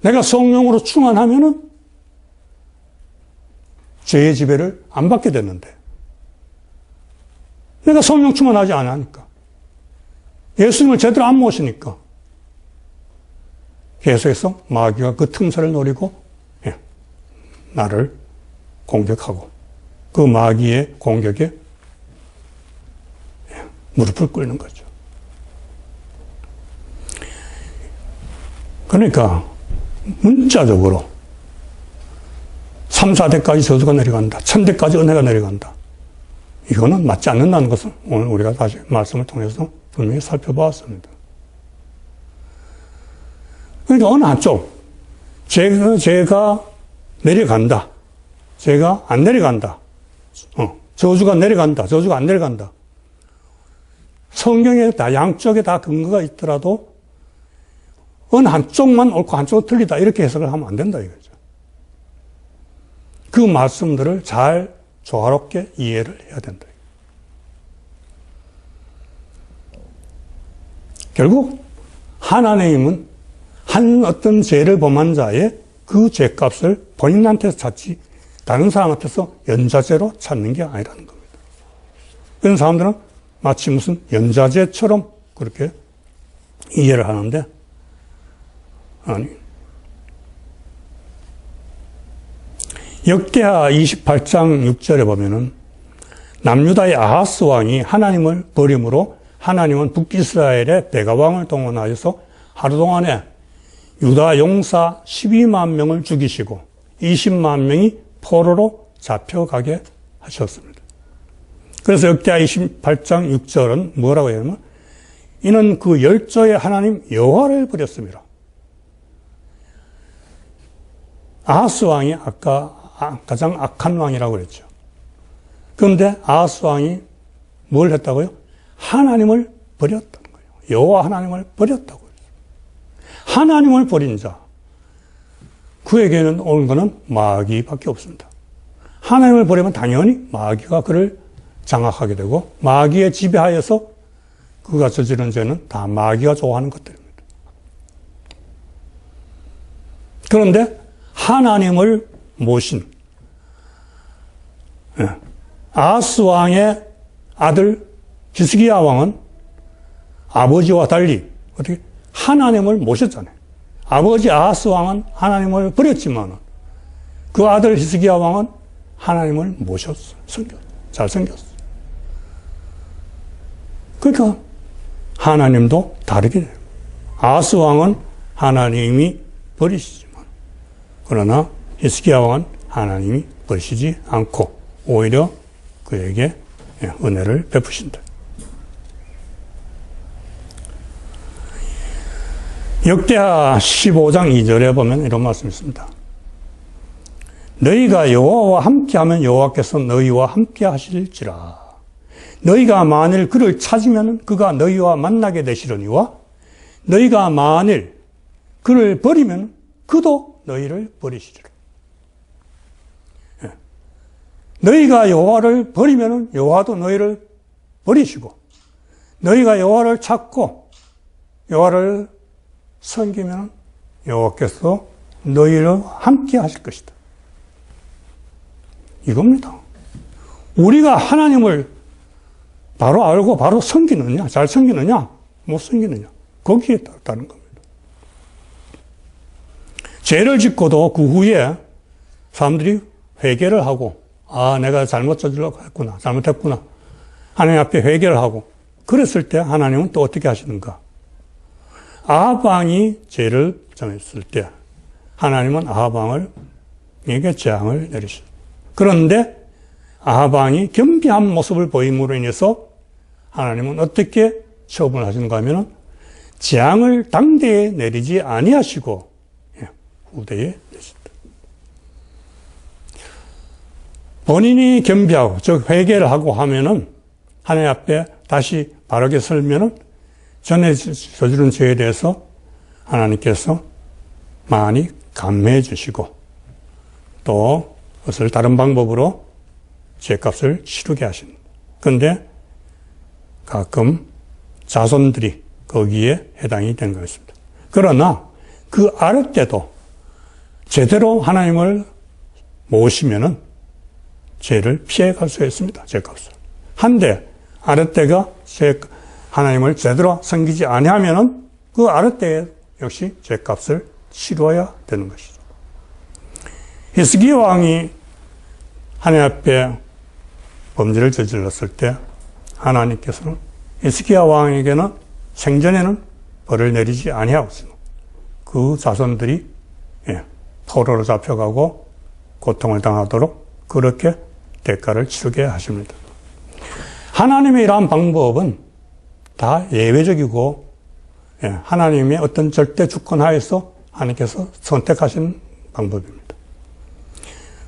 내가 성령으로 충만하면은 죄의 지배를 안 받게 됐는데, 내가 성령 충만하지 않으니까, 예수님을 제대로 안 모시니까, 계속해서 마귀가 그 틈새를 노리고, 나를 공격하고, 그 마귀의 공격에 무릎을 꿇는 거죠. 그러니까, 문자적으로 3, 4대까지 저주가 내려간다. 1000대까지 은혜가 내려간다. 이거는 맞지 않는다는 것을 오늘 우리가 다시 말씀을 통해서 분명히 살펴보았습니다. 그러니까 어느 한쪽, 제가 내려간다. 제가 안 내려간다. 저주가 내려간다. 저주가 안 내려간다. 성경에 다 양쪽에 다 근거가 있더라도 어느 한쪽만 옳고 한쪽은 틀리다. 이렇게 해석을 하면 안 된다 이거죠. 그 말씀들을 잘 조화롭게 이해를 해야 된다. 결국 하나님은 한 어떤 죄를 범한 자의 그 죄값을 본인한테서 찾지 다른 사람한테서 연좌제로 찾는 게 아니라는 겁니다. 그런 사람들은 마치 무슨 연좌제처럼 그렇게 이해를 하는데 아니. 역대하 28장 6절에 보면은 남유다의 아하스 왕이 하나님을 버림으로 하나님은 북이스라엘의 베가왕을 동원하여서 하루 동안에 유다 용사 12만 명을 죽이시고 20만 명이 포로로 잡혀가게 하셨습니다. 그래서 역대하 28장 6절은 뭐라고 하냐면 이는 그 열조의 하나님 여호와를 버렸습니다. 아하스 왕이 아까 가장 악한 왕이라고 그랬죠. 그런데 아하스 왕이 뭘 했다고요? 하나님을 버렸다는 거예요. 여호와 하나님을 버렸다고 그랬어요. 하나님을 버린 자, 그에게는 온 것은 마귀밖에 없습니다. 하나님을 버리면 당연히 마귀가 그를 장악하게 되고 마귀에 지배하여서 그가 저지른 죄는 다 마귀가 좋아하는 것들입니다. 그런데 하나님을 모신 아하스 왕의 아들 히스기야 왕은 아버지와 달리 어떻게 하나님을 모셨잖아요. 아버지 아하스 왕은 하나님을 버렸지만 그 아들 히스기야 왕은 하나님을 모셨어. 잘 섬겼어. 그러니까 하나님도 다르게 돼요. 아하스 왕은 하나님이 버리시지만 그러나 히스기야 왕은 하나님이 버리시지 않고 오히려 그에게 은혜를 베푸신다. 역대하 15장 2절에 보면 이런 말씀이 있습니다. 너희가 여호와와 함께하면 여호와께서 너희와 함께 하실지라. 너희가 만일 그를 찾으면 그가 너희와 만나게 되시려니와 너희가 만일 그를 버리면 그도 너희를 버리시리라. 너희가 여호와를 버리면 여호와도 너희를 버리시고 너희가 여호와를 찾고 여호와를 섬기면 여호와께서 너희를 함께 하실 것이다. 이겁니다. 우리가 하나님을 바로 알고 바로 섬기느냐, 잘 섬기느냐, 못 섬기느냐, 거기에 따른 겁니다. 죄를 짓고도 그 후에 사람들이 회개를 하고, 내가 잘못 저질러고 했구나, 잘못했구나. 하나님 앞에 회개를 하고, 그랬을 때 하나님은 또 어떻게 하시는가? 아합 왕이 죄를 정했을 때, 하나님은 아합 왕에게 재앙을 내리셨습니다. 그런데 아합 왕이 겸비한 모습을 보임으로 인해서 하나님은 어떻게 처분하시는가 하면 재앙을 당대에 내리지 아니하시고 후대에 내셨다. 본인이 겸비하고 즉 회개를 하고 하면은 하나님 앞에 다시 바르게 설면은 전에 저지른 죄에 대해서 하나님께서 많이 감회해 주시고 또 그것을 다른 방법으로 죄값을 치르게 하십니다. 그런데 가끔 자손들이 거기에 해당이 되는 것입니다. 그러나 그 아랫 때도 제대로 하나님을 모시면은 죄를 피해갈 수 있습니다. 죄값을. 한데 아랫 때가 하나님을 제대로 섬기지 아니하면은 그 아랫 때에 역시 죄값을 치러야 되는 것이죠. 히스기야 왕이 하나님 앞에 범죄를 저질렀을 때 하나님께서는 히스기야 왕에게는 생전에는 벌을 내리지 아니하였으나 그 자손들이 포로로 잡혀가고 고통을 당하도록 그렇게 대가를 치르게 하십니다. 하나님의 이러한 방법은 다 예외적이고 하나님의 어떤 절대 주권 하에서 하나님께서 선택하신 방법입니다.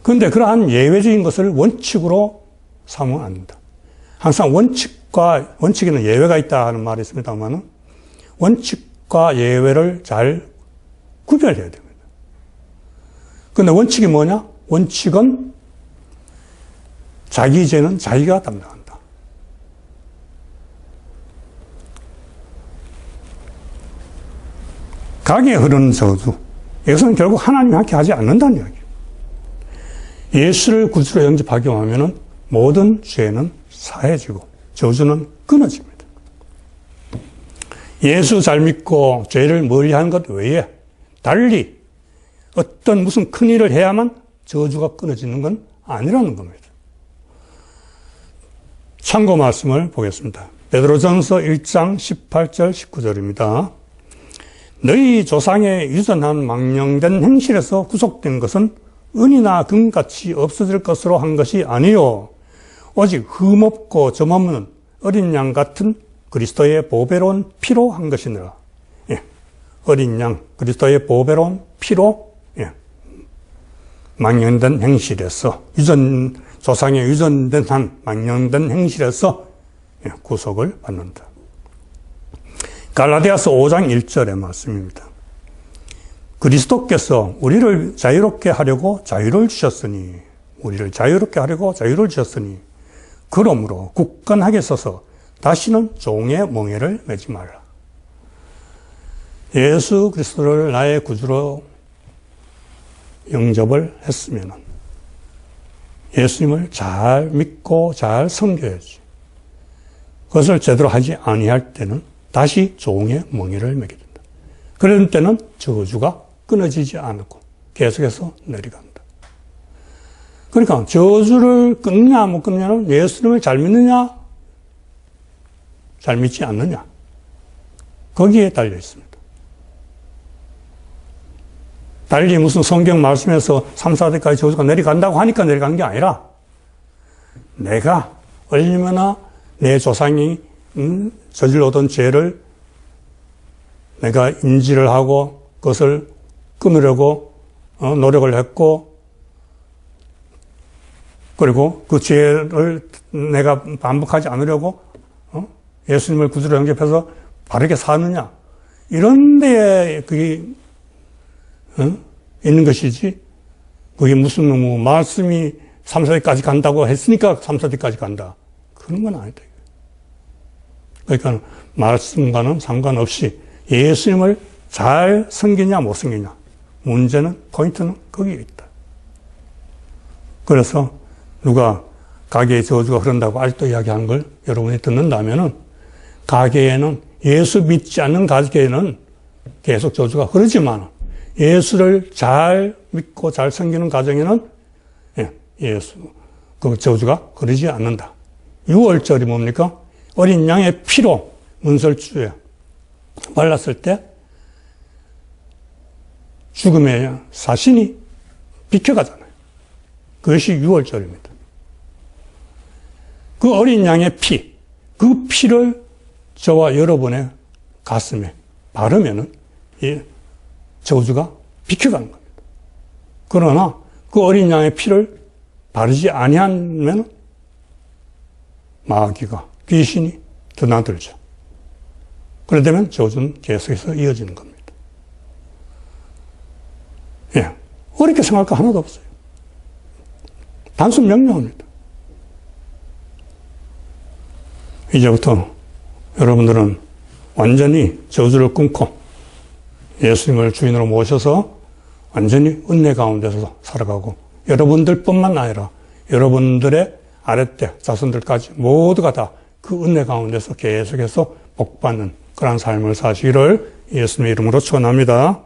그런데 그러한 예외적인 것을 원칙으로 삼으면 안 된다. 항상 원칙에는 예외가 있다 하는 말이 있습니다만 원칙과 예외를 잘 구별해야 됩니다. 그런데 원칙이 뭐냐? 원칙은 자기 죄는 자기가 담당한다. 가게에 흐르는 저주. 이것은 결국 하나님이 함께 하지 않는다는 이야기예요. 예수를 구주로 영접하기만 하면 모든 죄는 사해지고 저주는 끊어집니다. 예수 잘 믿고 죄를 멀리하는 것 외에 달리 어떤 무슨 큰일을 해야만 저주가 끊어지는 건 아니라는 겁니다. 참고 말씀을 보겠습니다. 베드로전서 1장 18절 19절입니다. 너희 조상의 유전한 망령된 행실에서 구속된 것은 은이나 금같이 없어질 것으로 한 것이 아니요 오직 흠없고 점없는 어린 양 같은 그리스도의 보배로운 피로 한 것이니라. 어린 양 그리스도의 보배로운 피로 망령된 행실에서 조상의 유전된 한 망령된 행실에서 구속을 받는다. 갈라디아서 5장 1절의 말씀입니다. 그리스도께서 우리를 자유롭게 하려고 자유를 주셨으니 그러므로 굳건하게 서서 다시는 종의 멍에를 매지 말라. 예수 그리스도를 나의 구주로 영접을 했으면 예수님을 잘 믿고 잘 섬겨야지. 그것을 제대로 하지 아니할 때는 다시 종의 멍에를 매게 된다. 그런 때는 저주가 끊어지지 않고 계속해서 내려간다. 그러니까 저주를 끊느냐 못 끊느냐는 예수님을 잘 믿느냐 잘 믿지 않느냐 거기에 달려 있습니다. 달리 무슨 성경 말씀에서 3, 4대까지 저주가 내려간다고 하니까 내려가는 게 아니라 내가 얼마나 내 조상이 저질러던 죄를 내가 인지를 하고 그것을 끊으려고 노력을 했고 그리고 그 죄를 내가 반복하지 않으려고 예수님을 구주로 영접해서 바르게 사느냐 이런 데에 그게 있는 것이지 그게 무슨 뭐 말씀이 3, 4대까지 간다고 했으니까 3, 4대까지 간다 그런 건 아니다. 그러니까 말씀과는 상관없이 예수님을 잘 섬기냐 못 섬기냐 문제는 포인트는 거기에 있다. 그래서 누가 가게에 저주가 흐른다고 아직도 이야기하는 걸 여러분이 듣는다면은 가게에는 예수 믿지 않는 가게에는 계속 저주가 흐르지만 예수를 잘 믿고 잘 섬기는 가정에는 그 저주가 흐르지 않는다. 6월절이 뭡니까? 어린 양의 피로 문설주에 발랐을 때 죽음의 사신이 비켜가잖아요. 그것이 6월절입니다. 그 어린 양의 피, 그 피를 저와 여러분의 가슴에 바르면은 이 저주가 비켜가는 겁니다. 그러나 그 어린 양의 피를 바르지 아니하면 마귀가 귀신이 드나들죠. 그러다면 저주는 계속해서 이어지는 겁니다. 어렵게 생각할 거 하나도 없어요. 단순 명료합니다. 이제부터 여러분들은 완전히 저주를 끊고 예수님을 주인으로 모셔서 완전히 은혜 가운데서 살아가고 여러분들뿐만 아니라 여러분들의 아랫대 자손들까지 모두가 다 그 은혜 가운데서 계속해서 복받는 그런 삶을 사시기를 예수님의 이름으로 축원합니다.